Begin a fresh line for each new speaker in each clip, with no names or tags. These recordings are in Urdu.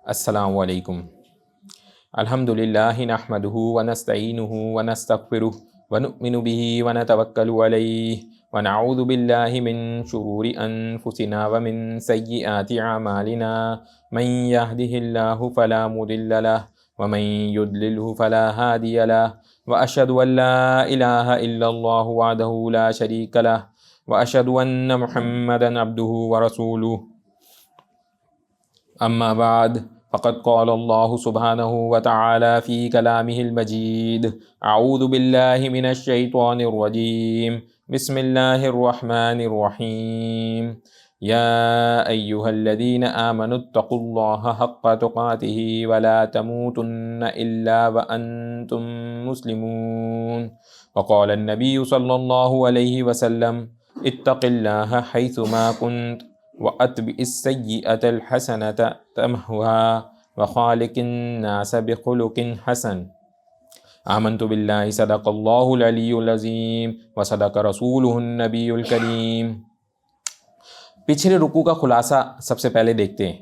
السلام علیکم۔ الحمدللہ نحمدہ ونستعینہ ونستغفرہ ونؤمن بہ ونتوکل علیہ ونعوذ باللہ من شرور انفسنا ومن سیئات اعمالنا من یہدہ اللہ فلا مضل لہ ومن یضللہ فلا ہادی لہ واشہد ان لا الہ الا اللہ وحدہ لا شریک لہ واشہد ان محمدا عبدہ ورسولہ اما بعد فقد قال اللہ سبحانہ وتعالی فی کلامہ المجید اعوذ باللہ من الشیطان الرجیم بسم اللہ الرحمن الرحیم یا ایہا الذین آمنوا اتقوا اللہ حق تقاتہ ولا تموتن الا وانتم مسلمون وقال النبی صلی اللہ علیہ وسلم اتق اللہ حیثما کنت وَأَتْبِعِ السَّيِّئَةَ الْحَسَنَةَ تَمْحُهَا وَخَالِقِ النَّاسَ بِخُلُقٍ حَسَنٍ آمنت باللہ صدق اللہ العلی العظیم وصدق رسولہ النبی الکریم۔ پچھلے رکوع کا خلاصہ سب سے پہلے دیکھتے ہیں۔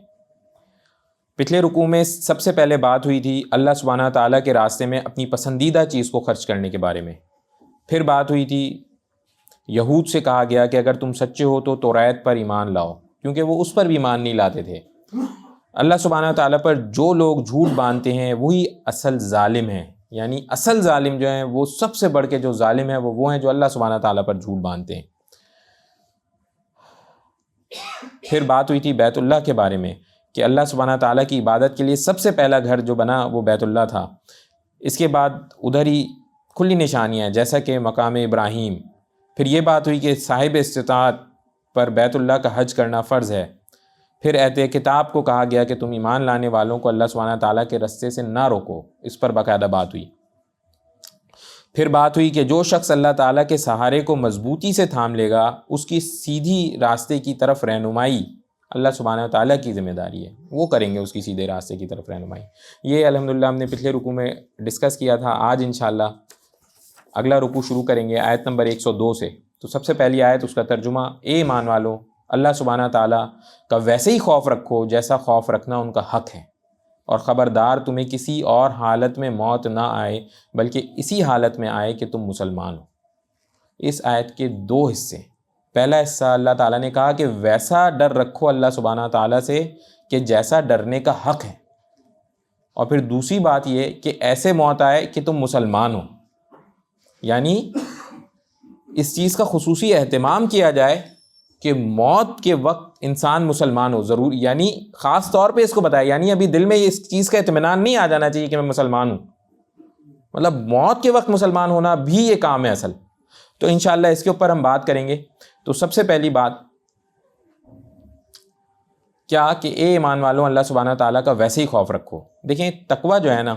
پچھلے رکوع میں سب سے پہلے بات ہوئی تھی اللہ سبحانہ تعالیٰ کے راستے میں اپنی پسندیدہ چیز کو خرچ کرنے کے بارے میں۔ پھر بات ہوئی تھی یہود سے کہا گیا کہ اگر تم سچے ہو تو توریت پر ایمان لاؤ، کیونکہ وہ اس پر بھی ایمان نہیں لاتے تھے۔ اللہ سبحانہ تعالیٰ پر جو لوگ جھوٹ باندھتے ہیں وہی اصل ظالم ہیں، یعنی اصل ظالم جو ہیں وہ سب سے بڑھ کے جو ظالم ہیں وہ ہیں جو اللہ سبحانہ تعالیٰ پر جھوٹ باندھتے ہیں۔ پھر بات ہوئی تھی بیت اللہ کے بارے میں کہ اللہ سبحانہ تعالیٰ کی عبادت کے لیے سب سے پہلا گھر جو بنا وہ بیت اللہ تھا۔ اس کے بعد ادھر ہی کھلی نشانیاں ہیں جیسا کہ مقام ابراہیم۔ پھر یہ بات ہوئی کہ صاحب استطاعت پر بیت اللہ کا حج کرنا فرض ہے۔ پھر اہل کتاب کو کہا گیا کہ تم ایمان لانے والوں کو اللہ سبحانہ تعالیٰ کے رستے سے نہ روکو، اس پر باقاعدہ بات ہوئی۔ پھر بات ہوئی کہ جو شخص اللہ تعالیٰ کے سہارے کو مضبوطی سے تھام لے گا اس کی سیدھی راستے کی طرف رہنمائی اللہ سبحانہ تعالیٰ کی ذمہ داری ہے، وہ کریں گے اس کی سیدھے راستے کی طرف رہنمائی۔ یہ الحمدللہ ہم نے پچھلے رکوع میں ڈسکس کیا تھا۔ آج انشاءاللہ اگلا رکوع شروع کریں گے آیت نمبر 102 سے۔ تو سب سے پہلی آیت اس کا ترجمہ، اے ایمان والو اللہ سبحانہ تعالیٰ کا ویسے ہی خوف رکھو جیسا خوف رکھنا ان کا حق ہے، اور خبردار تمہیں کسی اور حالت میں موت نہ آئے بلکہ اسی حالت میں آئے کہ تم مسلمان ہو۔ اس آیت کے دو حصے۔ پہلا حصہ اللہ تعالیٰ نے کہا کہ ویسا ڈر رکھو اللہ سبحانہ تعالیٰ سے کہ جیسا ڈرنے کا حق ہے، اور پھر دوسری بات یہ کہ ایسے موت آئے کہ تم مسلمان ہو، یعنی اس چیز کا خصوصی اہتمام کیا جائے کہ موت کے وقت انسان مسلمان ہو ضرور، یعنی خاص طور پہ اس کو بتایا، یعنی ابھی دل میں اس چیز کا اطمینان نہیں آ جانا چاہیے کہ میں مسلمان ہوں، مطلب موت کے وقت مسلمان ہونا بھی یہ کام ہے اصل۔ تو انشاءاللہ اس کے اوپر ہم بات کریں گے۔ تو سب سے پہلی بات کیا کہ اے ایمان والوں اللہ سبحانہ تعالیٰ کا ویسے ہی خوف رکھو۔ دیکھیں تقویٰ جو ہے نا،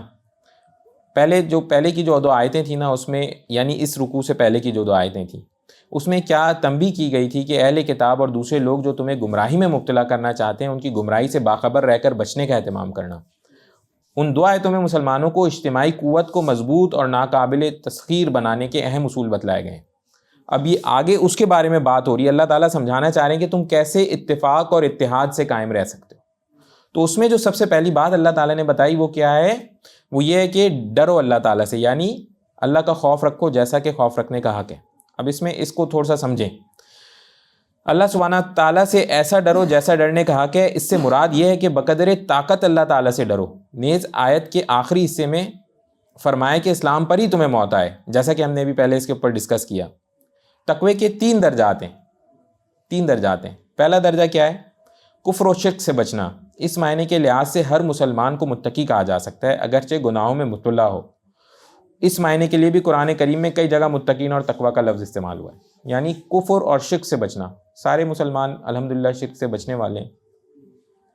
پہلے کی جو دو آیتیں تھیں نا اس میں، یعنی اس رکوع سے پہلے کی جو دو آیتیں تھیں اس میں کیا تنبیہ کی گئی تھی کہ اہل کتاب اور دوسرے لوگ جو تمہیں گمراہی میں مبتلا کرنا چاہتے ہیں ان کی گمراہی سے باخبر رہ کر بچنے کا اہتمام کرنا۔ ان دو آیتوں میں مسلمانوں کو اجتماعی قوت کو مضبوط اور ناقابل تسخیر بنانے کے اہم اصول بتلائے گئے ہیں۔ اب یہ آگے اس کے بارے میں بات ہو رہی ہے، اللہ تعالیٰ سمجھانا چاہ رہے ہیں کہ تم کیسے اتفاق اور اتحاد سے قائم رہ سکتے ہو۔ تو اس میں جو سب سے پہلی بات اللہ تعالیٰ نے بتائی وہ کیا ہے؟ وہ یہ ہے کہ ڈرو اللہ تعالیٰ سے، یعنی اللہ کا خوف رکھو جیسا کہ خوف رکھنے کا حق ہے۔ اب اس میں اس کو تھوڑا سا سمجھیں۔ اللہ سبحانہ تعالیٰ سے ایسا ڈرو جیسا ڈرنے کا حق ہے، اس سے مراد یہ ہے کہ بقدر طاقت اللہ تعالیٰ سے ڈرو۔ نیز آیت کے آخری حصے میں فرمایا کہ اسلام پر ہی تمہیں موت آئے، جیسا کہ ہم نے بھی پہلے اس کے اوپر ڈسکس کیا۔ تقوی کے تین درجات ہیں۔ پہلا درجہ کیا ہے؟ کفر و شرک سے بچنا۔ اس معنی کے لحاظ سے ہر مسلمان کو متقی کہا جا سکتا ہے اگرچہ گناہوں میں مبتلا ہو۔ اس معنی کے لیے بھی قرآن کریم میں کئی جگہ متقین اور تقویٰ کا لفظ استعمال ہوا ہے، یعنی کفر اور شرک سے بچنا۔ سارے مسلمان الحمدللہ شرک سے بچنے والے ہیں،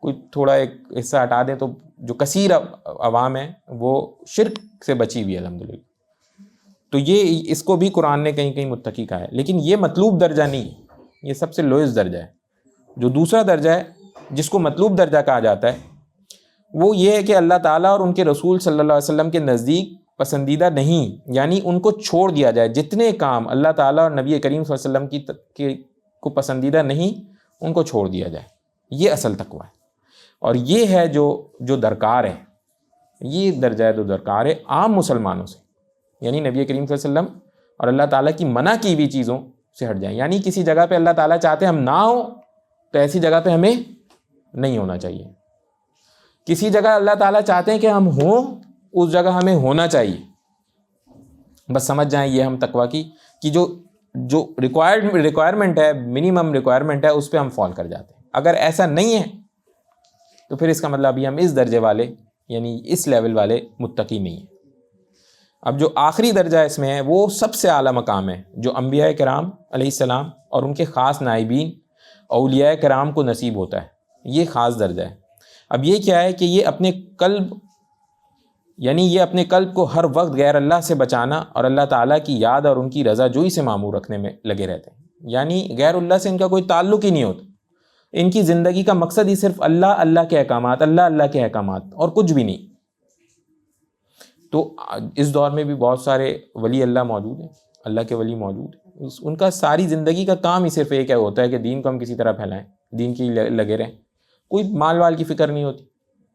کوئی تھوڑا ایک حصہ ہٹا دیں تو جو کثیر عوام ہے وہ شرک سے بچی ہوئی ہے الحمدللہ۔ تو یہ اس کو بھی قرآن نے کہیں کہیں متقی کہا ہے، لیکن یہ مطلوب درجہ نہیں، یہ سب سے لوئسٹ درجہ ہے۔ جو دوسرا درجہ ہے جس کو مطلوب درجہ کہا جاتا ہے وہ یہ ہے کہ اللہ تعالیٰ اور ان کے رسول صلی اللہ علیہ وسلم کے نزدیک پسندیدہ نہیں، یعنی ان کو چھوڑ دیا جائے۔ جتنے کام اللہ تعالیٰ اور نبی کریم صلی اللہ علیہ وسلم کو پسندیدہ نہیں ان کو چھوڑ دیا جائے، یہ اصل تقویٰ ہے۔ اور یہ ہے جو درکار ہے، یہ درجہ ہے جو درکار ہے عام مسلمانوں سے، یعنی نبی کریم صلی اللہ علیہ وسلم اور اللہ تعالیٰ کی منع کی ہوئی چیزوں سے ہٹ جائیں. یعنی کسی جگہ پہ اللہ تعالیٰ چاہتے ہم نہ ہوں تو ایسی جگہ پہ ہمیں نہیں ہونا چاہیے. کسی جگہ اللہ تعالیٰ چاہتے ہیں کہ ہم ہوں، اس جگہ ہمیں ہونا چاہیے. بس سمجھ جائیں یہ ہم تقویٰ کی جو ریکوائرمنٹ ہے، منیمم ریکوائرمنٹ ہے، اس پہ ہم فال کر جاتے ہیں. اگر ایسا نہیں ہے تو پھر اس کا مطلب ابھی ہم اس درجے والے یعنی اس لیول والے متقی نہیں ہیں. اب جو آخری درجہ اس میں ہے وہ سب سے اعلیٰ مقام ہے، جو انبیاء کرام علیہ السلام اور ان کے خاص نائبین اولیاء کرام کو نصیب ہوتا ہے. یہ خاص درجہ ہے. اب یہ کیا ہے کہ یہ اپنے قلب کو ہر وقت غیر اللہ سے بچانا اور اللہ تعالیٰ کی یاد اور ان کی رضا جوئی سے معمور رکھنے میں لگے رہتے ہیں. یعنی غیر اللہ سے ان کا کوئی تعلق ہی نہیں ہوتا. ان کی زندگی کا مقصد ہی صرف اللہ کے احکامات، اللہ کے احکامات اور کچھ بھی نہیں. تو اس دور میں بھی بہت سارے ولی اللہ موجود ہیں، اللہ کے ولی موجود ہیں. ان کا ساری زندگی کا کام ہی صرف ایک ہوتا ہے کہ دین کو ہم کسی طرح پھیلائیں، دین کی لگے رہیں. کوئی مال وال کی فکر نہیں ہوتی،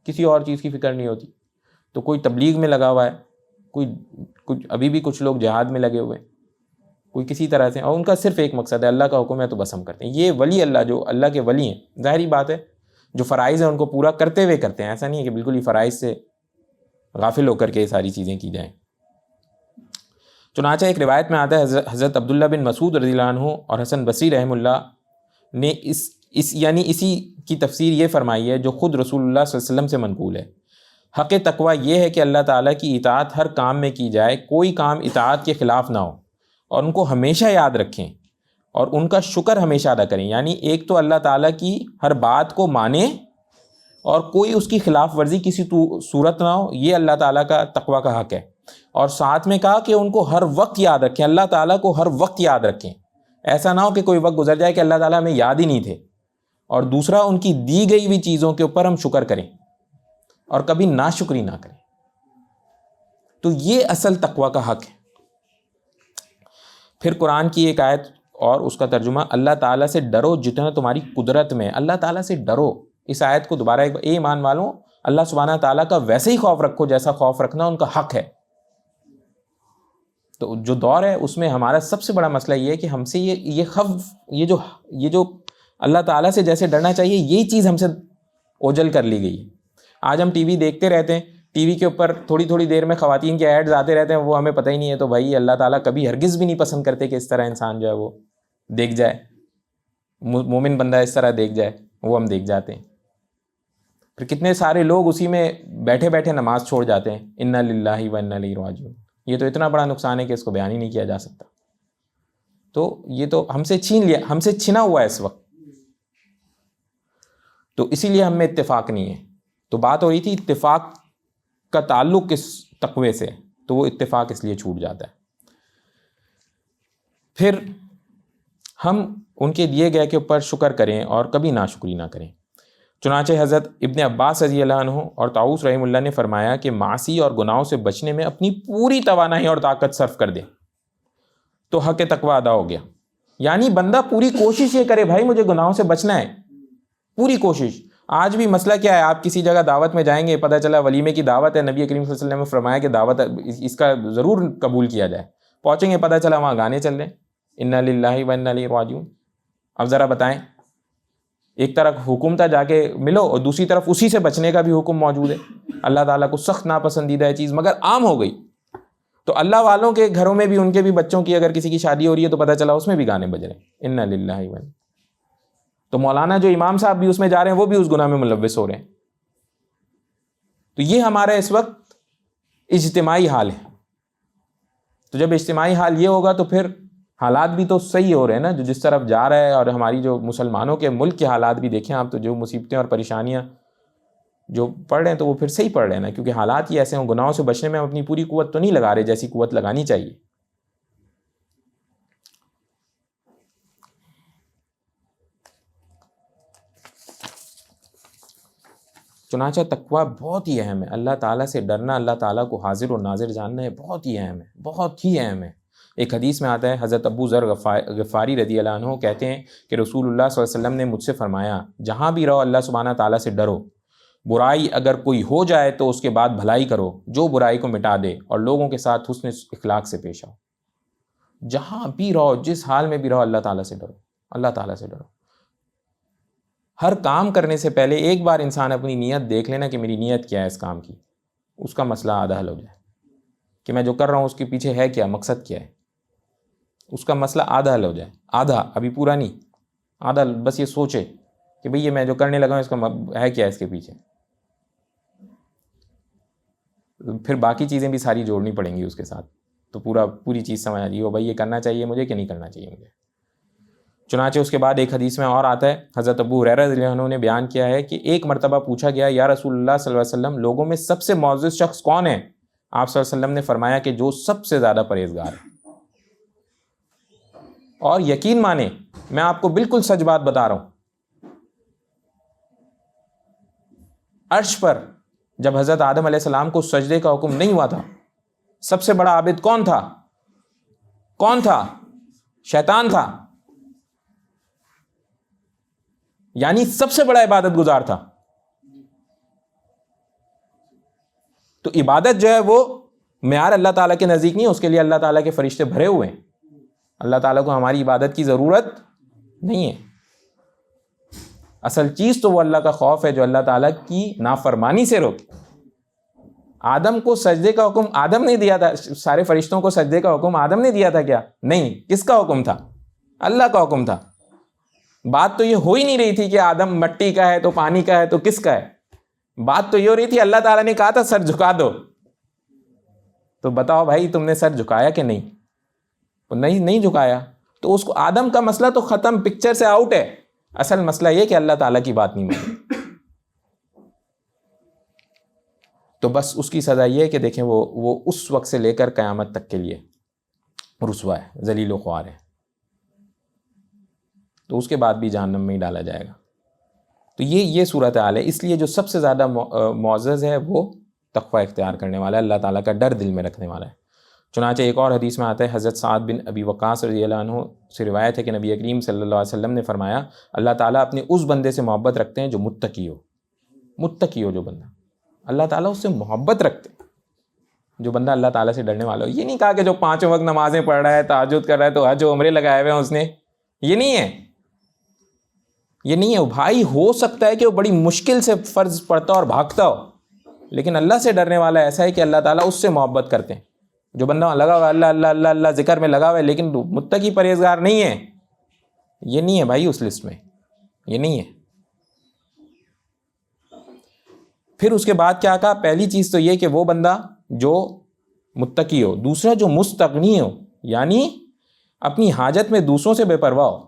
کسی اور چیز کی فکر نہیں ہوتی. تو کوئی تبلیغ میں لگا ہوا ہے، کوئی ابھی بھی کچھ لوگ جہاد میں لگے ہوئے ہیں، کوئی کسی طرح سے، اور ان کا صرف ایک مقصد ہے اللہ کا حکم ہے تو بس ہم کرتے ہیں. یہ ولی اللہ جو اللہ کے ولی ہیں، ظاہری بات ہے جو فرائض ہیں ان کو پورا کرتے ہوئے کرتے ہیں. ایسا نہیں ہے کہ بالکل ہی فرائض سے غافل ہو کر کے یہ ساری چیزیں کی جائیں. چنانچہ ایک روایت میں آتا ہے حضرت عبداللہ بن مسعود رضی اللہ عنہ اور حسن بصری رحمہ اللہ نے اسی کی تفسیر یہ فرمائی ہے جو خود رسول اللہ صلی اللہ علیہ وسلم سے منقول ہے. حق تقویٰ یہ ہے کہ اللہ تعالیٰ کی اطاعت ہر کام میں کی جائے، کوئی کام اطاعت کے خلاف نہ ہو، اور ان کو ہمیشہ یاد رکھیں اور ان کا شکر ہمیشہ ادا کریں. یعنی ایک تو اللہ تعالیٰ کی ہر بات کو مانیں اور کوئی اس کی خلاف ورزی کسی صورت نہ ہو، یہ اللہ تعالیٰ کا تقویٰ کا حق ہے. اور ساتھ میں کہا کہ ان کو ہر وقت یاد رکھیں، اللہ تعالیٰ کو ہر وقت یاد رکھیں. ایسا نہ ہو کہ کوئی وقت گزر جائے کہ اللہ تعالیٰ ہمیں یاد ہی نہیں تھے. اور دوسرا، ان کی دی گئی ہوئی چیزوں کے اوپر ہم شکر کریں اور کبھی ناشکری نہ کریں. تو یہ اصل تقویٰ کا حق ہے. پھر قرآن کی ایک آیت اور اس کا ترجمہ، اللہ تعالیٰ سے ڈرو جتنا تمہاری قدرت میں. اللہ تعالیٰ سے ڈرو، اس آیت کو دوبارہ اے ایمان والوں، اللہ سبحانہ تعالیٰ کا ویسے ہی خوف رکھو جیسا خوف رکھنا ان کا حق ہے. تو جو دور ہے اس میں ہمارا سب سے بڑا مسئلہ یہ ہے کہ ہم سے یہ خوف، یہ جو اللہ تعالیٰ سے جیسے ڈرنا چاہیے، یہی چیز ہم سے اوجل کر لی گئی ہے. آج ہم ٹی وی دیکھتے رہتے ہیں، ٹی وی کے اوپر تھوڑی دیر میں خواتین کے ایڈز آتے رہتے ہیں، وہ ہمیں پتہ ہی نہیں ہے. تو بھائی اللہ تعالیٰ کبھی ہرگز بھی نہیں پسند کرتے کہ اس طرح انسان جو ہے وہ دیکھ جائے، مومن بندہ اس طرح دیکھ جائے، وہ ہم دیکھ جاتے ہیں. پھر کتنے سارے لوگ اسی میں بیٹھے بیٹھے نماز چھوڑ جاتے ہیں. انا للہ و انا الیہ راجعون. یہ تو اتنا بڑا نقصان ہے کہ اس کو بیان ہی نہیں کیا جا سکتا. تو یہ تو ہم سے چھینا ہوا ہے اس وقت. تو اسی لیے ہم میں اتفاق نہیں ہے. تو بات ہو رہی تھی اتفاق کا تعلق کس تقوی سے، تو وہ اتفاق اس لیے چھوٹ جاتا ہے. پھر ہم ان کے دیے گئے کے اوپر شکر کریں اور کبھی ناشکری نہ کریں. چنانچہ حضرت ابن عباس رضی اللہ عنہ اور طاؤس رحمہ اللہ نے فرمایا کہ معاصی اور گناہوں سے بچنے میں اپنی پوری توانائی اور طاقت صرف کر دے تو حق تقویٰ ادا ہو گیا. یعنی بندہ پوری کوشش یہ کرے، بھائی مجھے گناہوں سے بچنا ہے، پوری کوشش. آج بھی مسئلہ کیا ہے، آپ کسی جگہ دعوت میں جائیں گے، پتہ چلا ولیمے کی دعوت ہے، نبی کریم صلی اللہ علیہ وسلم نے فرمایا کہ دعوت اس کا ضرور قبول کیا جائے. پہنچیں گے، پتہ چلا وہاں گانے چل رہے ہیں، انا للہ و انا الیہ راجعون. اب ذرا بتائیں، ایک طرف حکم تھا جا کے ملو، اور دوسری طرف اسی سے بچنے کا بھی حکم موجود ہے. اللہ تعالیٰ کو سخت ناپسندیدہ ہے چیز، مگر عام ہو گئی. تو اللہ والوں کے گھروں میں بھی ان کے بھی بچوں کی اگر کسی کی شادی ہو رہی ہے تو پتہ چلا اس میں بھی گانے بج رہے ہیں، انا للہ و انا. تو مولانا جو امام صاحب بھی اس میں جا رہے ہیں، وہ بھی اس گناہ میں ملوث ہو رہے ہیں. تو یہ ہمارا اس وقت اجتماعی حال ہے. تو جب اجتماعی حال یہ ہوگا تو پھر حالات بھی تو صحیح ہو رہے ہیں نا، جو جس طرف جا رہا ہے. اور ہماری جو مسلمانوں کے ملک کے حالات بھی دیکھیں آپ، تو جو مصیبتیں اور پریشانیاں جو پڑھ رہے ہیں تو وہ پھر صحیح پڑھ رہے ہیں نا، کیونکہ حالات ہی ایسے ہیں. گناہوں سے بچنے میں ہم اپنی پوری قوت تو نہیں لگا رہے جیسی قوت لگانی چاہیے. چنانچہ تقویٰ بہت ہی اہم ہے. اللہ تعالیٰ سے ڈرنا، اللہ تعالیٰ کو حاضر و ناظر جاننا ہے، بہت ہی اہم ہے، بہت ہی اہم ہے. ایک حدیث میں آتا ہے، حضرت ابو ذر غفاری رضی اللہ عنہ کہتے ہیں کہ رسول اللہ صلی اللہ علیہ وسلم نے مجھ سے فرمایا، جہاں بھی رہو اللہ سبحانہ تعالیٰ سے ڈرو برائی اگر کوئی ہو جائے تو اس کے بعد بھلائی کرو جو برائی کو مٹا دے، اور لوگوں کے ساتھ حسن اخلاق سے پیش آؤ۔ جہاں بھی رہو، جس حال میں بھی رہو، اللہ تعالیٰ سے ڈرو، اللہ تعالیٰ سے ڈرو۔ ہر کام کرنے سے پہلے ایک بار انسان اپنی نیت دیکھ لینا کہ میری نیت کیا ہے اس کام کی، اس کا مسئلہ آدھا حل ہو جائے کہ میں جو کر رہا ہوں اس کے پیچھے ہے کیا، مقصد کیا ہے، اس کا مسئلہ آدھا حل ہو جائے، آدھا، ابھی پورا نہیں، آدھا، بس یہ سوچے کہ بھئی یہ میں جو کرنے لگا ہوں اس کا ہے کیا اس کے پیچھے، پھر باقی چیزیں بھی ساری جوڑنی پڑیں گی اس کے ساتھ، تو پوری چیز سمجھ آ جائے گی، بھائی یہ کرنا چاہیے مجھے کہ نہیں کرنا چاہیے مجھے۔ چنانچہ اس کے بعد ایک حدیث میں اور آتا ہے، حضرت ابو ہریرہ رضی اللہ عنہ نے بیان کیا ہے کہ ایک مرتبہ پوچھا گیا، یا رسول اللہ صلی اللہ علیہ وسلم لوگوں میں سب سے معزز شخص کون ہے؟ آپ صلی اللہ علیہ وسلم نے فرمایا کہ جو سب سے زیادہ پرہیزگار ہے۔ اور یقین مانیں میں آپ کو بالکل سچ بات بتا رہا ہوں، عرش پر جب حضرت آدم علیہ السلام کو سجدے کا حکم نہیں ہوا تھا، سب سے بڑا عابد کون تھا؟ کون تھا؟ شیطان تھا، یعنی سب سے بڑا عبادت گزار تھا۔ تو عبادت جو ہے وہ معیار اللہ تعالیٰ کے نزدیک نہیں ہے، اس کے لیے اللہ تعالیٰ کے فرشتے بھرے ہوئے ہیں، اللہ تعالیٰ کو ہماری عبادت کی ضرورت نہیں ہے۔ اصل چیز تو وہ اللہ کا خوف ہے جو اللہ تعالیٰ کی نافرمانی سے روکے۔ آدم کو سجدے کا حکم آدم نے دیا تھا، سارے فرشتوں کو سجدے کا حکم آدم نے دیا تھا کیا؟ نہیں، کس کا حکم تھا؟ اللہ کا حکم تھا۔ بات تو یہ ہو ہی نہیں رہی تھی کہ آدم مٹی کا ہے تو پانی کا ہے تو کس کا ہے، بات تو یہ ہو رہی تھی اللہ تعالیٰ نے کہا تھا سر جھکا دو، تو بتاؤ بھائی تم نے سر جھکایا کہ نہیں؟ نہیں جھکایا، تو اس کو آدم کا مسئلہ تو ختم، پکچر سے آؤٹ ہے۔ اصل مسئلہ یہ کہ اللہ تعالیٰ کی بات نہیں مانی، تو بس اس کی سزا یہ ہے کہ دیکھیں وہ اس وقت سے لے کر قیامت تک کے لیے رسوا ہے، ذلیل و خوار ہے، تو اس کے بعد بھی جہنم میں ہی ڈالا جائے گا۔ تو یہ صورتحال ہے، اس لیے جو سب سے زیادہ معزز ہے وہ تقوی اختیار کرنے والا ہے، اللہ تعالیٰ کا ڈر دل میں رکھنے والا ہے۔ چنانچہ ایک اور حدیث میں آتا ہے، حضرت سعد بن ابی وقاص رضی اللہ عنہ سے روایت ہے کہ نبی کریم صلی اللہ علیہ وسلم نے فرمایا، اللہ تعالیٰ اپنے اس بندے سے محبت رکھتے ہیں جو متقی ہو جو بندہ، اللہ تعالیٰ اس سے محبت رکھتے ہیں جو بندہ اللہ تعالیٰ سے ڈرنے والا ہو۔ یہ نہیں کہا کہ جو 5 وقت نمازیں پڑھ رہا ہے، تہجد کر رہا ہے تو حج و عمرے لگائے ہوئے ہیں اس نے، یہ نہیں ہے بھائی۔ ہو سکتا ہے کہ وہ بڑی مشکل سے فرض پڑھتا اور بھاگتا ہو، لیکن اللہ سے ڈرنے والا ایسا ہے کہ اللہ تعالیٰ اس سے محبت کرتے ہیں۔ جو بندہ لگا ہوا اللہ اللہ اللہ اللہ ذکر میں لگا ہوا ہے لیکن متقی پرہیزگار نہیں ہے، یہ نہیں ہے بھائی اس لسٹ میں، یہ نہیں ہے۔ پھر اس کے بعد کیا کہا؟ پہلی چیز تو یہ کہ وہ بندہ جو متقی ہو، دوسرا جو مستغنی ہو، یعنی اپنی حاجت میں دوسروں سے بے پرواہ ہو،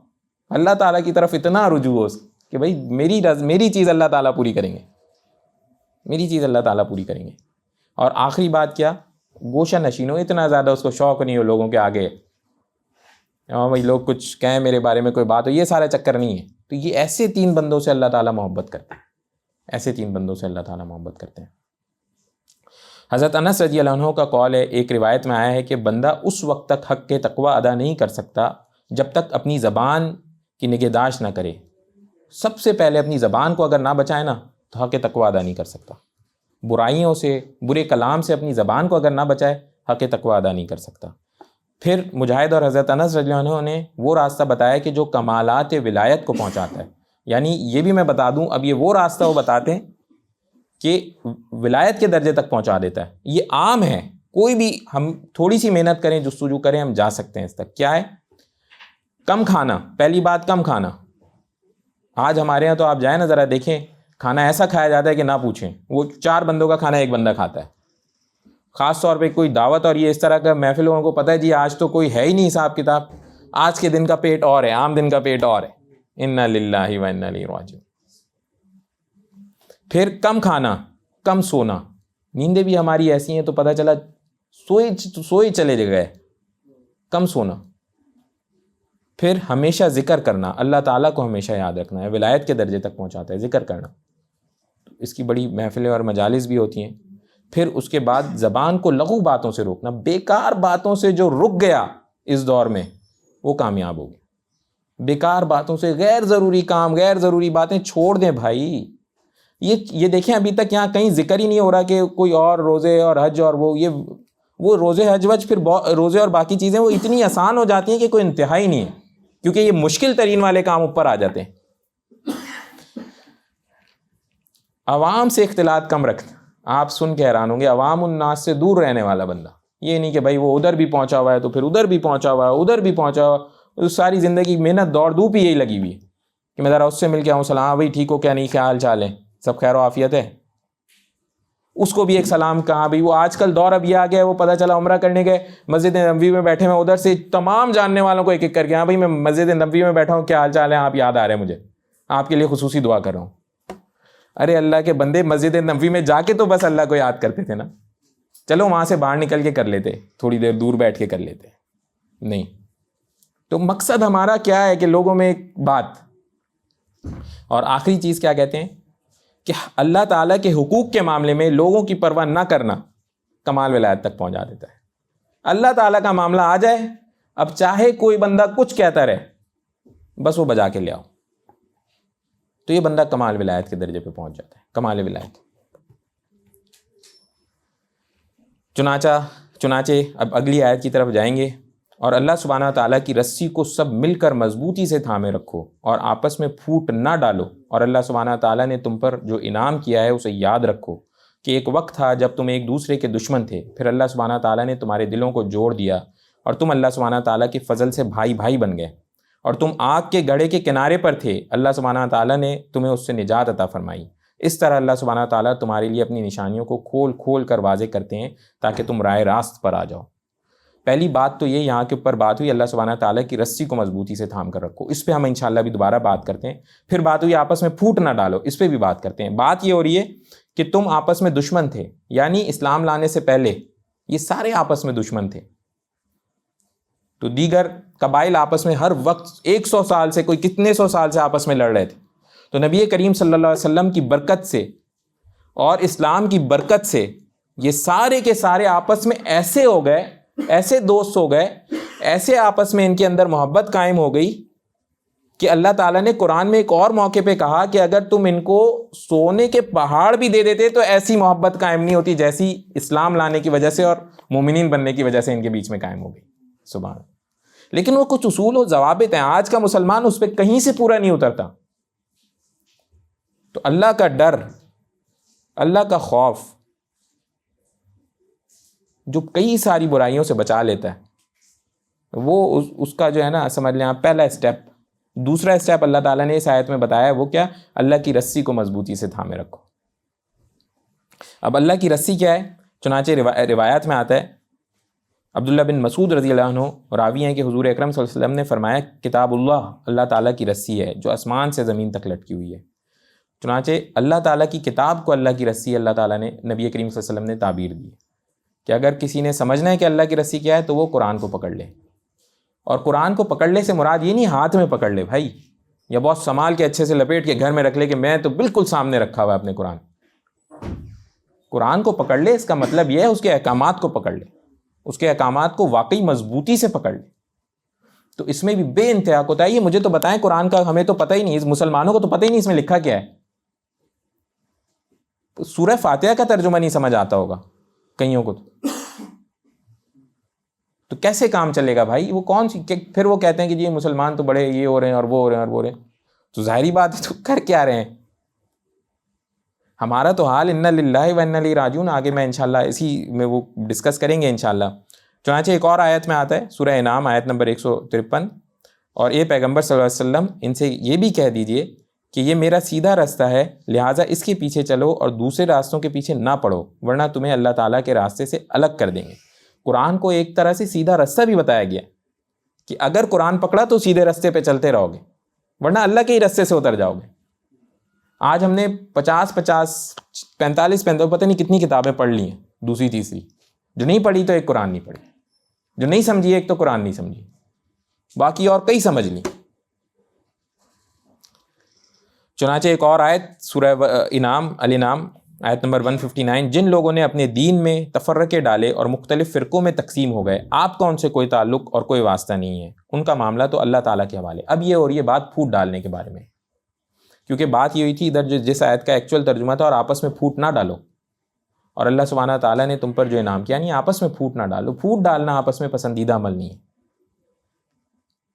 اللہ تعالیٰ کی طرف اتنا رجوع ہو کہ بھائی میری چیز اللہ تعالیٰ پوری کریں گے، میری چیز اللہ تعالیٰ پوری کریں گے۔ اور آخری بات کیا؟ گوشہ نشین ہو، اتنا زیادہ اس کو شوق نہیں ہو لوگوں کے آگے، ہاں بھائی لوگ کچھ کہیں میرے بارے میں کوئی بات ہو، یہ سارا چکر نہیں ہے۔ تو یہ ایسے 3 بندوں سے اللہ تعالیٰ محبت کرتے ہیں، ایسے 3 بندوں سے اللہ تعالیٰ محبت کرتے ہیں۔ حضرت انس رضی اللہ عنہ کا قول ہے، ایک روایت میں آیا ہے کہ بندہ اس وقت تک حق کے تقوی ادا نہیں کر سکتا جب تک اپنی زبان کی نگہداشت نہ کرے۔ سب سے پہلے اپنی زبان کو اگر نہ بچائے نا تو حق تقوی ادا نہیں کر سکتا۔ برائیوں سے، برے کلام سے اپنی زبان کو اگر نہ بچائے حق تقوی ادا نہیں کر سکتا۔ پھر مجاہد اور حضرت انس رضی اللہ عنہ نے وہ راستہ بتایا کہ جو کمالات ولایت کو پہنچاتا ہے، یعنی یہ بھی میں بتا دوں، اب یہ وہ راستہ وہ بتاتے ہیں کہ ولایت کے درجے تک پہنچا دیتا ہے۔ یہ عام ہے، کوئی بھی ہم تھوڑی سی محنت کریں، جستجو کریں، ہم جا سکتے ہیں اس تک۔ کیا ہے؟ کم کھانا، پہلی بات کم کھانا۔ آج ہمارے یہاں تو آپ جائیں نا ذرا دیکھیں، کھانا ایسا کھایا جاتا ہے کہ نہ پوچھیں، وہ 4 بندوں کا کھانا 1 بندہ کھاتا ہے۔ خاص طور پہ کوئی دعوت اور یہ اس طرح کا محفل، ان کو پتہ ہے جی آج تو کوئی ہے ہی نہیں حساب کتاب، آج کے دن کا پیٹ اور ہے، عام دن کا پیٹ اور ہے۔ انا للہ و انا الیہ راجعون۔ پھر کم کھانا، کم سونا، نیندیں بھی ہماری ایسی ہیں تو پتہ چلا سوئی چلے گئے، کم سونا۔ پھر ہمیشہ ذکر کرنا، اللہ تعالیٰ کو ہمیشہ یاد رکھنا ہے، ولایت کے درجے تک پہنچاتا ہے ذکر کرنا، اس کی بڑی محفلیں اور مجالس بھی ہوتی ہیں۔ پھر اس کے بعد زبان کو لغو باتوں سے روکنا، بیکار باتوں سے جو رک گیا اس دور میں وہ کامیاب ہو گیا۔ بیکار باتوں سے، غیر ضروری کام، غیر ضروری باتیں چھوڑ دیں بھائی، یہ دیکھیں ابھی تک یہاں کہیں ذکر ہی نہیں ہو رہا کہ کوئی اور روزے اور حج اور وہ روزے حج وج پھر روزے اور باقی چیزیں وہ اتنی آسان ہو جاتی ہیں کہ کوئی انتہا ہی نہیں ہے، کیونکہ یہ مشکل ترین والے کام اوپر آ جاتے ہیں۔ عوام سے اختلاط کم رکھنا، آپ سن کے حیران ہوں گے، عوام الناس سے دور رہنے والا بندہ، یہ نہیں کہ بھائی وہ ادھر بھی پہنچا ہوا ہے تو پھر ادھر بھی پہنچا ہوا ہے، ادھر بھی پہنچا ہوا ہے، ساری زندگی محنت دوڑ دھوپ ہی یہی لگی ہوئی ہے کہ میں ذرا اس سے مل کے آؤں، سلام بھائی ٹھیک ہو، کیا نہیں، کیا حال چال ہے، سب خیر و عافیت ہے، اس کو بھی ایک سلام کہا بھائی۔ وہ آج کل دور اب یہ آ گیا ہے، وہ پتہ چلا عمرہ کرنے گئے مسجد نبوی میں بیٹھے ہیں، ادھر سے تمام جاننے والوں کو ایک ایک کر کے، ہاں بھائی میں مسجد نبوی میں بیٹھا ہوں، کیا حال چال ہے، آپ یاد آ رہے ہیں مجھے، آپ کے لیے خصوصی دعا کر رہا ہوں۔ ارے اللہ کے بندے، مسجد نبوی میں جا کے تو بس اللہ کو یاد کرتے تھے نا، چلو وہاں سے باہر نکل کے کر لیتے، تھوڑی دیر دور بیٹھ کے کر لیتے، نہیں۔ تو مقصد ہمارا کیا ہے کہ لوگوں میں ایک بات، اور آخری چیز کیا کہتے ہیں کہ اللہ تعالیٰ کے حقوق کے معاملے میں لوگوں کی پرواہ نہ کرنا کمال ولایت تک پہنچا دیتا ہے۔ اللہ تعالیٰ کا معاملہ آ جائے، اب چاہے کوئی بندہ کچھ کہتا رہے، بس وہ بجا کے لے آؤ، تو یہ بندہ کمال ولایت کے درجے پہ پہنچ جاتا ہے، کمال ولایت۔ چنانچہ اب اگلی آیت کی طرف جائیں گے، اور اللہ سبحانہ تعالیٰ کی رسی کو سب مل کر مضبوطی سے تھامے رکھو اور آپس میں پھوٹ نہ ڈالو، اور اللہ سبحانہ تعالیٰ نے تم پر جو انعام کیا ہے اسے یاد رکھو کہ ایک وقت تھا جب تم ایک دوسرے کے دشمن تھے، پھر اللہ سبحانہ تعالیٰ نے تمہارے دلوں کو جوڑ دیا اور تم اللہ سبحانہ تعالیٰ کے فضل سے بھائی بھائی بن گئے، اور تم آگ کے گڑھے کے کنارے پر تھے، اللہ سبحانہ تعالیٰ نے تمہیں اس سے نجات عطا فرمائی۔ اس طرح اللہ سبحانہ تعالیٰ تمہارے لیے اپنی نشانیوں کو کھول کھول کر واضح کرتے ہیں تاکہ تم رائے راست پر آ جاؤ۔ پہلی بات تو یہ یہاں کے اوپر بات ہوئی اللہ سبحانہ تعالیٰ کی رسی کو مضبوطی سے تھام کر رکھو، اس پہ ہم انشاءاللہ بھی دوبارہ بات کرتے ہیں۔ پھر بات ہوئی آپس میں پھوٹ نہ ڈالو، اس پہ بھی بات کرتے ہیں۔ بات یہ ہو رہی ہے کہ تم آپس میں دشمن تھے، یعنی اسلام لانے سے پہلے یہ سارے آپس میں دشمن تھے، تو دیگر قبائل آپس میں ہر وقت 100 سال سے، کوئی کتنے 100 سال سے آپس میں لڑ رہے تھے، تو نبی کریم صلی اللہ علیہ وسلم کی برکت سے اور اسلام کی برکت سے یہ سارے کے سارے آپس میں ایسے ہو گئے، ایسے دوست ہو گئے، ایسے آپس میں ان کے اندر محبت قائم ہو گئی کہ اللہ تعالیٰ نے قرآن میں ایک اور موقع پہ کہا کہ اگر تم ان کو سونے کے پہاڑ بھی دے دیتے تو ایسی محبت قائم نہیں ہوتی جیسی اسلام لانے کی وجہ سے اور مومنین بننے کی وجہ سے ان کے بیچ میں قائم ہو گئی۔ سبحان اللہ۔ لیکن وہ کچھ اصول و ضوابط ہیں، آج کا مسلمان اس پہ کہیں سے پورا نہیں اترتا۔ تو اللہ کا ڈر، اللہ کا خوف جو کئی ساری برائیوں سے بچا لیتا ہے، وہ اس کا جو ہے نا، سمجھ لیں آپ پہلا اسٹیپ۔ دوسرا اسٹیپ اللہ تعالیٰ نے اس آیت میں بتایا ہے، وہ کیا؟ اللہ کی رسی کو مضبوطی سے تھامے رکھو۔ اب اللہ کی رسی کیا ہے؟ چنانچہ روایات میں آتا ہے، عبداللہ بن مسعود رضی اللہ عنہ راوی ہیں کہ حضور اکرم صلی اللہ علیہ وسلم نے فرمایا، کتاب اللہ اللہ تعالیٰ کی رسی ہے جو آسمان سے زمین تک لٹکی ہوئی ہے۔ چنانچہ اللہ تعالیٰ کی کتاب کو اللہ کی رسی اللہ تعالیٰ نے نبی کریم صلی اللہ علیہ وسلم نے تعبیر دی کہ اگر کسی نے سمجھنا ہے کہ اللہ کی رسی کیا ہے تو وہ قرآن کو پکڑ لے۔ اور قرآن کو پکڑنے سے مراد یہ نہیں ہاتھ میں پکڑ لے بھائی، یا بہت سنبھال کے اچھے سے لپیٹ کے گھر میں رکھ لے کہ میں تو بالکل سامنے رکھا ہوا ہے اپنے قرآن۔ قرآن کو پکڑ لے اس کا مطلب یہ ہے اس کے احکامات کو پکڑ لے، اس کے احکامات کو واقعی مضبوطی سے پکڑ لے۔ تو اس میں بھی بے انتہا کوتاہی ہے۔ یہ مجھے تو بتائیں، قرآن کا ہمیں تو پتہ ہی نہیں، مسلمانوں کو تو پتہ ہی نہیں اس میں لکھا کیا ہے۔ سورہ فاتحہ کا ترجمہ نہیں سمجھ آتا ہوگا کئیوں کو، تو کیسے کام چلے گا بھائی؟ وہ کون سی، پھر وہ کہتے ہیں کہ جی مسلمان تو بڑے یہ ہو رہے ہیں اور وہ ہو رہے ہیں اور وہ ہو رہے ہیں، تو ظاہری بات ہے تو کر کیا رہے ہیں؟ ہمارا تو حال انا للہ و انا الیہ راجعون، آگے میں انشاءاللہ اسی میں وہ ڈسکس کریں گے انشاءاللہ۔ چنانچہ ایک اور آیت میں آتا ہے سورہ انعام آیت نمبر 153، اور یہ پیغمبر صلی اللہ علیہ وسلم ان سے یہ بھی کہہ دیجئے کہ یہ میرا سیدھا راستہ ہے، لہٰذا اس کے پیچھے چلو اور دوسرے راستوں کے پیچھے نہ پڑو، ورنہ تمہیں اللہ تعالیٰ کے راستے سے الگ کر دیں گے۔ قرآن کو ایک طرح سے سیدھا راستہ بھی بتایا گیا کہ اگر قرآن پکڑا تو سیدھے راستے پہ چلتے رہو گے، ورنہ اللہ کے ہی راستے سے اتر جاؤ گے۔ آج ہم نے 45 پتہ نہیں کتنی کتابیں پڑھ لی ہیں، دوسری تیسری، جو نہیں پڑھی تو ایک قرآن نہیں پڑھی، جو نہیں سمجھی ایک تو قرآن نہیں سمجھی، باقی اور کئی سمجھ لی۔ چنانچہ ایک اور آیت سورہ انعام الانعام آیت نمبر 159، جن لوگوں نے اپنے دین میں تفرقے ڈالے اور مختلف فرقوں میں تقسیم ہو گئے، آپ کا ان سے کوئی تعلق اور کوئی واسطہ نہیں ہے، ان کا معاملہ تو اللہ تعالیٰ کے حوالے۔ اب یہ ہو رہی ہے بات پھوٹ ڈالنے کے بارے میں، کیونکہ بات یہ ہوئی تھی ادھر جس آیت کا ایکچوئل ترجمہ تھا، اور آپس میں پھوٹ نہ ڈالو، اور اللہ سبحانہ تعالیٰ نے تم پر جو انعام کیا، نہیں آپس میں پھوٹ نہ ڈالو، پھوٹ ڈالنا آپس میں پسندیدہ عمل نہیں ہے۔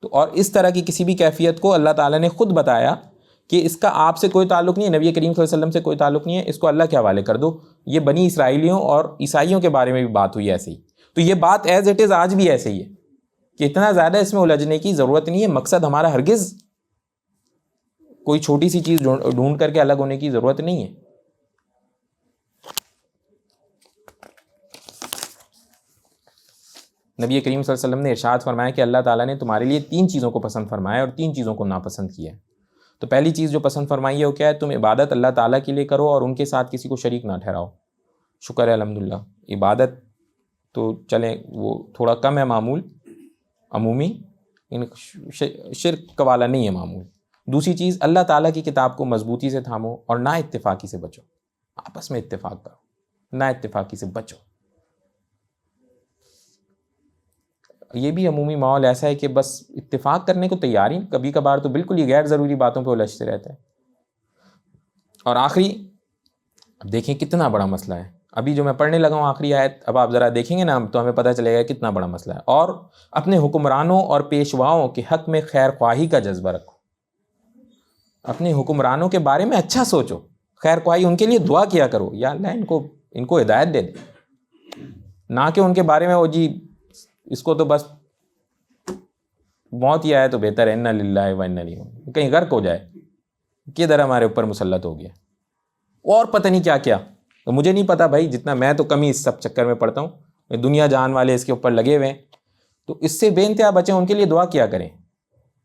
تو اور اس طرح کی کسی بھی کیفیت کو اللہ تعالیٰ نے خود بتایا کہ اس کا آپ سے کوئی تعلق نہیں ہے، نبی کریم صلی اللہ علیہ وسلم سے کوئی تعلق نہیں ہے، اس کو اللہ کے حوالے کر دو۔ یہ بنی اسرائیلیوں اور عیسائیوں کے بارے میں بھی بات ہوئی ایسے ہی، تو یہ بات ایز اٹ از آج بھی ایسے ہی ہے کہ اتنا زیادہ اس میں الجھنے کی ضرورت نہیں ہے۔ مقصد ہمارا ہرگز کوئی چھوٹی سی چیز ڈھونڈ کر کے الگ ہونے کی ضرورت نہیں ہے۔ نبی کریم صلی اللہ علیہ وسلم نے ارشاد فرمایا کہ اللہ تعالیٰ نے تمہارے لیے 3 چیزوں کو پسند فرمایا اور 3 چیزوں کو ناپسند کیا ہے۔ تو پہلی چیز جو پسند فرمائی ہے وہ کیا ہے؟ تم عبادت اللہ تعالیٰ کے لیے کرو اور ان کے ساتھ کسی کو شریک نہ ٹھہراؤ۔ شکر ہے الحمدللہ، عبادت تو چلیں وہ تھوڑا کم ہے معمول، عمومی، شرک کا والا نہیں ہے معمول۔ دوسری چیز، اللہ تعالیٰ کی کتاب کو مضبوطی سے تھامو اور نا اتفاقی سے بچو، آپس میں اتفاق کرو، نا اتفاقی سے بچو۔ یہ بھی عمومی ماحول ایسا ہے کہ بس اتفاق کرنے کو تیار ہی، کبھی کبھار تو بالکل ہی غیر ضروری باتوں پہ الجھتے رہتا ہے۔ اور آخری، اب دیکھیں کتنا بڑا مسئلہ ہے، ابھی جو میں پڑھنے لگا ہوں آخری آیت، اب آپ ذرا دیکھیں گے نا تو ہمیں پتہ چلے گا کتنا بڑا مسئلہ ہے۔ اور اپنے حکمرانوں اور پیشواؤں کے حق میں خیر خواہی کا جذبہ رکھو، اپنے حکمرانوں کے بارے میں اچھا سوچو، خیر خواہی، ان کے لیے دعا کیا کرو، یا اللہ ان کو ہدایت دے دے، نہ کہ ان کے بارے میں وہ جی اس کو تو بس موت ہی آئے تو بہتر ہے، انا للہ و انا الیہ راجعون، کہیں غرق ہو جائے، کدھر ہمارے اوپر مسلط ہو گیا، اور پتہ نہیں کیا کیا۔ تو مجھے نہیں پتا بھائی، جتنا میں تو کم ہی اس سب چکر میں پڑتا ہوں، دنیا جہان والے اس کے اوپر لگے ہوئے ہیں، تو اس سے بے انتہا بچیں، ان کے لیے دعا کیا کریں۔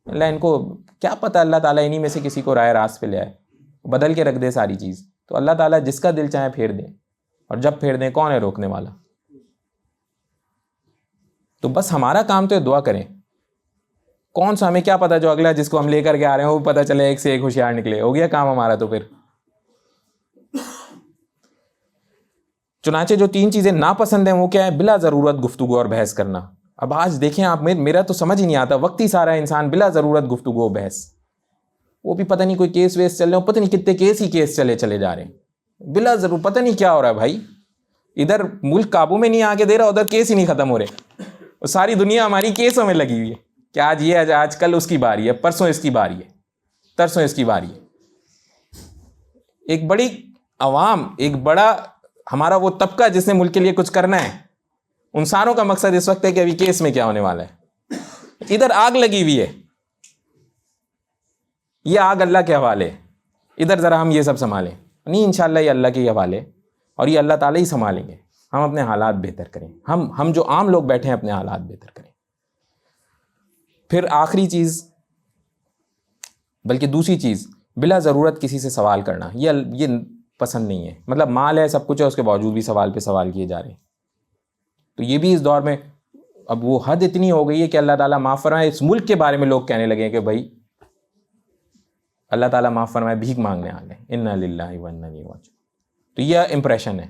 اللہ ان کو کیا پتہ، اللہ تعالیٰ انہی میں سے کسی کو رائے راست پہ لے آئے، بدل کے رکھ دے ساری چیز، تو اللہ تعالیٰ جس کا دل چاہے پھیر دیں، اور جب پھیر دیں کون ہے روکنے والا؟ تو بس ہمارا کام تو ہے دعا کریں، کون سا، ہمیں کیا پتا جو اگلا جس کو ہم لے کر کے آ رہے ہیں وہ پتہ چلے ایک سے ایک ہوشیار نکلے، ہو گیا کام ہمارا تو پھر۔ چنانچہ جو 3 چیزیں ناپسند ہیں وہ کیا ہے؟ بلا ضرورت گفتگو اور بحث کرنا۔ اب آج دیکھیں آپ، میرا تو سمجھ ہی نہیں آتا، وقت ہی سارا انسان بلا ضرورت گفتگو بحث، وہ بھی پتہ نہیں کوئی کیس ویس چل رہے ہیں، پتہ نہیں کتنے کیس چلے جا رہے ہیں بلا ضرور، پتہ نہیں کیا ہو رہا ہے بھائی، ادھر ملک قابو میں نہیں آ کے دے رہا، ادھر کیس ہی نہیں ختم ہو رہے، ساری دنیا ہماری کیسوں میں لگی ہوئی ہے کہ آج یہ، آج کل اس کی باری ہے، پرسوں اس کی باری ہے، ترسوں اس کی باری ہے۔ ایک بڑی عوام، ایک بڑا ہمارا وہ طبقہ جس نے ملک کے لیے کچھ کرنا ہے، ان ساروں کا مقصد اس وقت ہے کہ ابھی کیس میں کیا ہونے والا ہے، ادھر آگ لگی ہوئی ہے، یہ آگ اللہ کے حوالے، ادھر ذرا ہم یہ سب سنبھالیں، نہیں انشاءاللہ یہ اللہ کے حوالے، اور یہ اللہ تعالیٰ ہی سنبھالیں گے، ہم اپنے حالات بہتر کریں، ہم جو عام لوگ بیٹھے ہیں اپنے حالات بہتر کریں۔ پھر آخری چیز، بلکہ دوسری چیز، بلا ضرورت کسی سے سوال کرنا، یہ پسند نہیں ہے، مطلب مال ہے، سب کچھ ہے، اس کے باوجود بھی سوال پہ سوال کیے جا رہے ہیں، تو یہ بھی اس دور میں اب وہ حد اتنی ہو گئی ہے کہ اللہ تعالیٰ معاف فرمائے، اس ملک کے بارے میں لوگ کہنے لگے ہیں کہ بھائی اللہ تعالیٰ معاف فرمائے، بھیک مانگنے آ گئے، انا للہ و انا الیہ راجعون۔ تو یہ امپریشن ہے،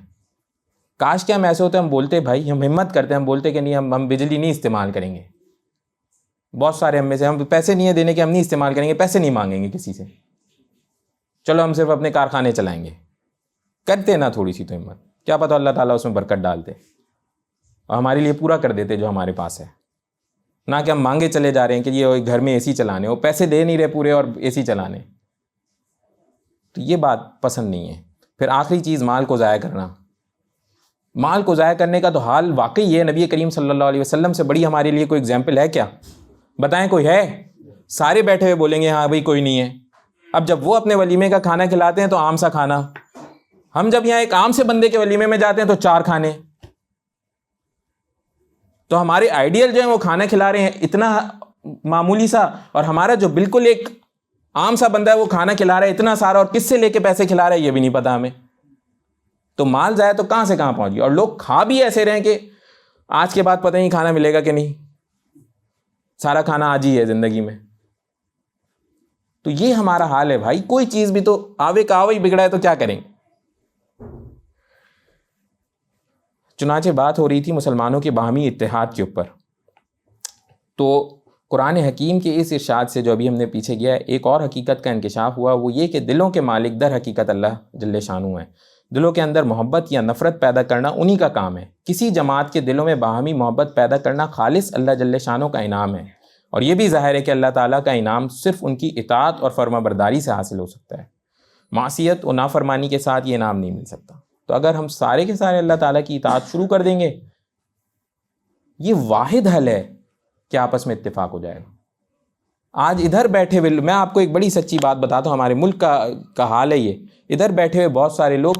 کاش کہ ہم ایسے ہوتے، ہم بولتے بھائی، ہم ہمت کرتے، ہم بولتے کہ نہیں، ہم بجلی نہیں استعمال کریں گے، بہت سارے ہم میں سے، ہم پیسے نہیں ہیں دینے کے، ہم نہیں استعمال کریں گے، پیسے نہیں مانگیں گے کسی سے، چلو ہم صرف اپنے کارخانے چلائیں گے، کرتے نا تھوڑی سی تو ہمت، کیا پتہ اللہ تعالیٰ اس میں برکت ڈالتے اور ہمارے لیے پورا کر دیتے جو ہمارے پاس ہے، نہ کہ ہم مانگے چلے جا رہے ہیں کہ یہ گھر میں اے سی چلانے، وہ پیسے دے نہیں رہے پورے اور اے سی چلانے، تو یہ بات پسند نہیں ہے۔ پھر آخری چیز، مال کو ضائع کرنا، مال کو ضائع کرنے کا تو حال واقعی یہ نبی کریم صلی اللہ علیہ وسلم سے بڑی ہمارے لیے کوئی اگزامپل ہے کیا؟ بتائیں کوئی ہے؟ سارے بیٹھے ہوئے بولیں گے ہاں بھائی کوئی نہیں ہے۔ اب جب وہ اپنے ولیمے کا کھانا کھلاتے ہیں تو عام سا کھانا، ہم جب یہاں ایک عام سے بندے کے ولیمے میں جاتے ہیں تو 4 کھانے، تو ہمارے آئیڈیل جو ہیں وہ کھانا کھلا رہے ہیں اتنا معمولی سا، اور ہمارا جو بالکل ایک عام سا بندہ ہے وہ کھانا کھلا رہا ہے اتنا سارا، اور کس سے لے کے پیسے کھلا رہا ہے یہ بھی نہیں پتا ہمیں۔ تو مال ضائع تو کہاں سے کہاں پہنچ گیا، اور لوگ کھا بھی ایسے رہیں کہ آج کے بعد پتہ نہیں کھانا ملے گا کہ نہیں، سارا کھانا آج ہی ہے زندگی میں۔ تو یہ ہمارا حال ہے بھائی، کوئی چیز بھی تو آوے کا آوے ہی بگڑا ہے تو کیا کریں۔ چنانچہ بات ہو رہی تھی مسلمانوں کے باہمی اتحاد کے اوپر، تو قرآن حکیم کے اس ارشاد سے جو ابھی ہم نے پیچھے گیا ہے، ایک اور حقیقت کا انکشاف ہوا، وہ یہ کہ دلوں کے مالک در حقیقت اللہ جل شانہ ہے۔ دلوں کے اندر محبت یا نفرت پیدا کرنا انہی کا کام ہے۔ کسی جماعت کے دلوں میں باہمی محبت پیدا کرنا خالص اللہ جل شانہ کا انعام ہے، اور یہ بھی ظاہر ہے کہ اللہ تعالیٰ کا انعام صرف ان کی اطاعت اور فرما برداری سے حاصل ہو سکتا ہے۔ معصیت و نافرمانی کے ساتھ یہ انعام نہیں مل سکتا۔ تو اگر ہم سارے کے سارے اللہ تعالیٰ کی اطاعت شروع کر دیں گے، یہ واحد حل ہے کہ آپس میں اتفاق ہو جائے گا۔ آج ادھر بیٹھے ہوئے، میں آپ کو ایک بڑی سچی بات بتاتا ہوں، ہمارے ملک کا حال ہے یہ۔ ادھر بیٹھے ہوئے بہت سارے لوگ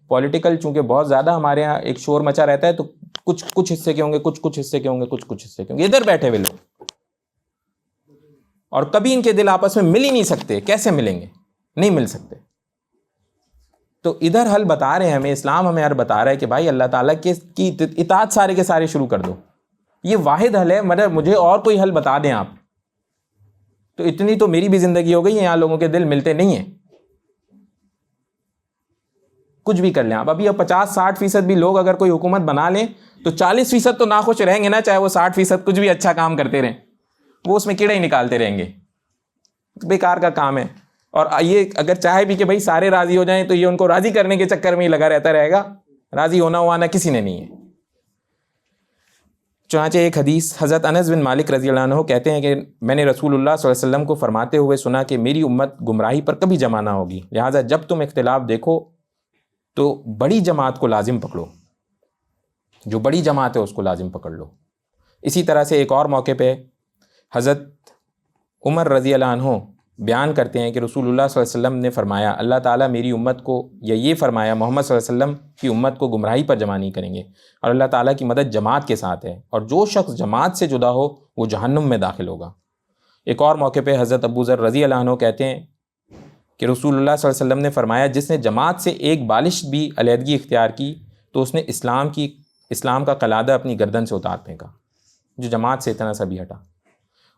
پولیٹیکل، چونکہ بہت زیادہ ہمارے یہاں ایک شور مچا رہتا ہے، تو کچھ حصے کے ہوں گے، کچھ حصے کے ہوں گے، کچھ حصے کے ہوں گے، ادھر بیٹھے ہوئے لوگ، اور کبھی ان کے دل آپس میں مل ہی نہیں سکتے۔ کیسے ملیں گے؟ نہیں مل سکتے۔ تو ادھر حل بتا رہے ہیں ہمیں، اسلام ہمیں حل بتا رہا ہے کہ بھائی اللہ تعالیٰ کی اطاعت سارے کے سارے شروع کر دو، یہ واحد حل ہے۔ مگر مجھے اور کوئی حل بتا دیں آپ، تو اتنی تو میری بھی زندگی ہو گئی ہے، یہاں لوگوں کے دل ملتے نہیں ہیں۔ کچھ بھی کر لیں آپ، ابھی 50-60% بھی لوگ اگر کوئی حکومت بنا لیں تو 40% تو ناخوش رہیں گے نا، چاہے وہ 60% کچھ بھی اچھا کام کرتے رہیں، وہ اس میں کیڑے ہی نکالتے رہیں گے، بیکار کا کام ہے۔ اور یہ اگر چاہے بھی کہ بھائی سارے راضی ہو جائیں، تو یہ ان کو راضی کرنے کے چکر میں ہی لگا رہتا رہے گا، راضی ہونا ہوانا کسی نے نہیں ہے۔ چنانچہ ایک حدیث، حضرت انس بن مالک رضی اللہ عنہ کہتے ہیں کہ میں نے رسول اللہ صلی اللہ علیہ وسلم کو فرماتے ہوئے سنا کہ میری امت گمراہی پر کبھی جمع نہ ہوگی، لہٰذا جب تم اختلاف دیکھو تو بڑی جماعت کو لازم پکڑو، جو بڑی جماعت ہے اس کو لازم پکڑ لو۔ اسی طرح سے ایک اور موقع پہ حضرت عمر رضی اللہ عنہ بیان کرتے ہیں کہ رسول اللہ صلی اللہ علیہ وسلم نے فرمایا، اللہ تعالیٰ میری امت کو، یا یہ فرمایا محمد صلی اللہ علیہ وسلم کی امت کو گمراہی پر جمع نہیں کریں گے، اور اللہ تعالیٰ کی مدد جماعت کے ساتھ ہے، اور جو شخص جماعت سے جدا ہو وہ جہنم میں داخل ہوگا۔ ایک اور موقع پہ حضرت ابو ذر رضی اللہ عنہ کہتے ہیں کہ رسول اللہ صلی اللہ علیہ وسلم نے فرمایا، جس نے جماعت سے ایک بالش بھی علیحدگی اختیار کی تو اس نے اسلام کا قلادہ اپنی گردن سے اتار پھینکا، جو جماعت سے اتنا سا بھی ہٹا۔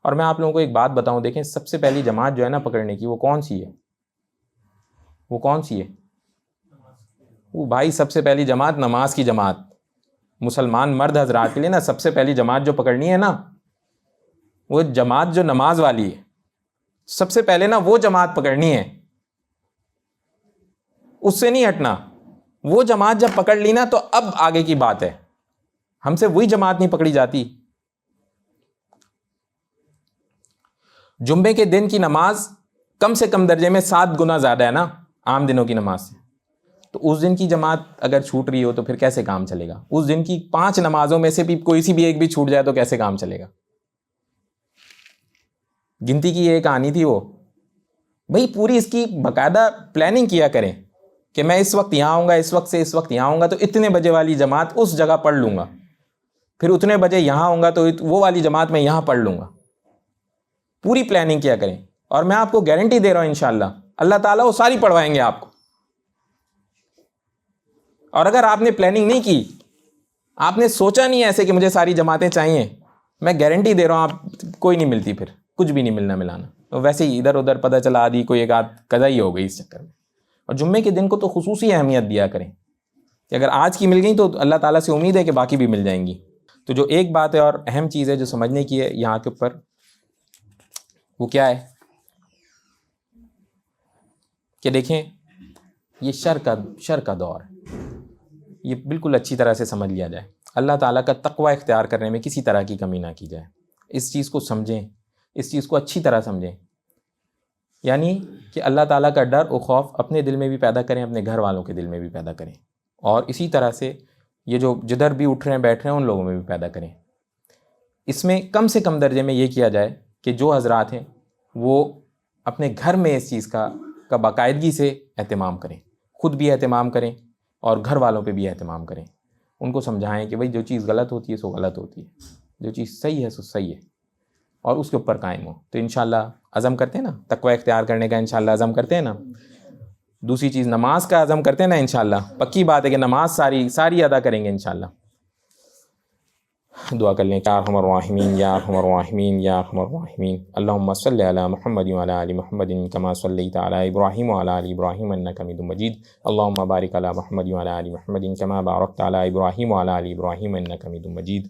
اور میں آپ لوگوں کو ایک بات بتاؤں، دیکھیں سب سے پہلی جماعت جو ہے نا پکڑنے کی، وہ کون سی ہے؟ وہ کون سی ہے؟ وہ بھائی سب سے پہلی جماعت نماز کی جماعت۔ مسلمان مرد حضرات کے لیے نا سب سے پہلی جماعت جو پکڑنی ہے نا، وہ جماعت جو نماز والی ہے، سب سے پہلے نا وہ جماعت پکڑنی ہے، اس سے نہیں ہٹنا۔ وہ جماعت جب پکڑ لی نا تو اب آگے کی بات ہے، ہم سے وہی جماعت نہیں پکڑی جاتی۔ جمعے کے دن کی نماز کم سے کم درجے میں 7 گنا زیادہ ہے نا عام دنوں کی نماز سے، تو اس دن کی جماعت اگر چھوٹ رہی ہو تو پھر کیسے کام چلے گا؟ اس دن کی 5 نمازوں میں سے بھی کوئی سی بھی ایک بھی چھوٹ جائے تو کیسے کام چلے گا؟ گنتی کی یہ کہانی تھی وہ، بھئی پوری اس کی باقاعدہ پلاننگ کیا کریں کہ میں اس وقت یہاں آؤں گا، اس وقت سے اس وقت یہاں آؤں گا تو اتنے بجے والی جماعت اس جگہ پڑھ لوں گا، پھر اتنے بجے یہاں آؤں گا تو وہ والی جماعت میں یہاں پڑھ لوں گا۔ پوری پلاننگ کیا کریں، اور میں آپ کو گارنٹی دے رہا ہوں انشاءاللہ اللہ تعالیٰ وہ ساری پڑھوائیں گے آپ کو۔ اور اگر آپ نے پلاننگ نہیں کی، آپ نے سوچا نہیں ایسے کہ مجھے ساری جماعتیں چاہیے، میں گارنٹی دے رہا ہوں آپ کوئی نہیں ملتی، پھر کچھ بھی نہیں ملنا ملانا، تو ویسے ہی ادھر ادھر پتہ چلا آدھی کوئی ایک آدھ قضا ہی ہو گئی اس چکر میں۔ اور جمعے کے دن کو تو خصوصی اہمیت دیا کریں کہ اگر آج کی مل گئی تو اللہ تعالیٰ سے امید ہے کہ باقی بھی مل جائیں گی۔ تو جو ایک بات ہے اور اہم چیز ہے جو سمجھنے کی ہے یہاں کے اوپر، وہ کیا ہے کہ دیکھیں یہ شر کا دور ہے، یہ بالکل اچھی طرح سے سمجھ لیا جائے، اللہ تعالیٰ کا تقوی اختیار کرنے میں کسی طرح کی کمی نہ کی جائے، اس چیز کو سمجھیں، اس چیز کو اچھی طرح سمجھیں، یعنی کہ اللہ تعالیٰ کا ڈر و خوف اپنے دل میں بھی پیدا کریں، اپنے گھر والوں کے دل میں بھی پیدا کریں، اور اسی طرح سے یہ جو جدھر بھی اٹھ رہے ہیں بیٹھ رہے ہیں ان لوگوں میں بھی پیدا کریں۔ اس میں کم سے کم درجے میں یہ کیا جائے کہ جو حضرات ہیں وہ اپنے گھر میں اس چیز کا باقاعدگی سے اہتمام کریں، خود بھی اہتمام کریں اور گھر والوں پہ بھی اہتمام کریں، ان کو سمجھائیں کہ بھئی جو چیز غلط ہوتی ہے سو غلط ہوتی ہے، جو چیز صحیح ہے سو صحیح ہے، اور اس کے اوپر قائم ہو۔ تو انشاءاللہ عزم کرتے ہیں نا تقوی اختیار کرنے کا، انشاءاللہ عزم کرتے ہیں نا۔ دوسری چیز نماز کا عزم کرتے ہیں نا انشاءاللہ، پکی بات ہے کہ نماز ساری ادا کریں گے انشاءاللہ۔ دعا کر لیں، یا ارحم الراحمین یا ارحم الراحمین یا ارحم الراحمین، اللہم صلی علی محمد وعلی آل محمد کما صلیت علی ابراہیم وعلی آل ابراہیم انک حمید مجید، اللہم بارک علی محمد وعلی آل محمد کما بارکت علی ابراہیم وعلی آل ابراہیم انک حمید مجید،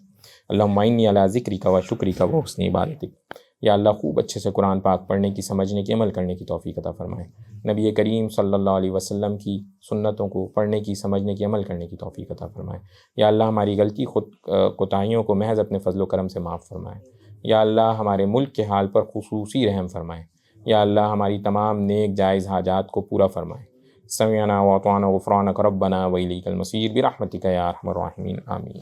اللہم اعنی علی ذکرک و شکرک و حسن عبادتک۔ یا اللہ خوب اچھے سے قرآن پاک پڑھنے کی، سمجھنے کی، عمل کرنے کی توفیق عطا فرمائے۔ نبی کریم صلی اللہ علیہ وسلم کی سنتوں کو پڑھنے کی، سمجھنے کی، عمل کرنے کی توفیق عطا فرمائے۔ یا اللہ ہماری غلطی کوتاہیوں کو محض اپنے فضل و کرم سے معاف فرمائے۔ یا اللہ ہمارے ملک کے حال پر خصوصی رحم فرمائے۔ یا اللہ ہماری تمام نیک جائز حاجات کو پورا فرمائے۔ سمعنا واطعنا غفرانک ربنا و الیک المصیر برحمتک یا ارحم الراحمین، آمین۔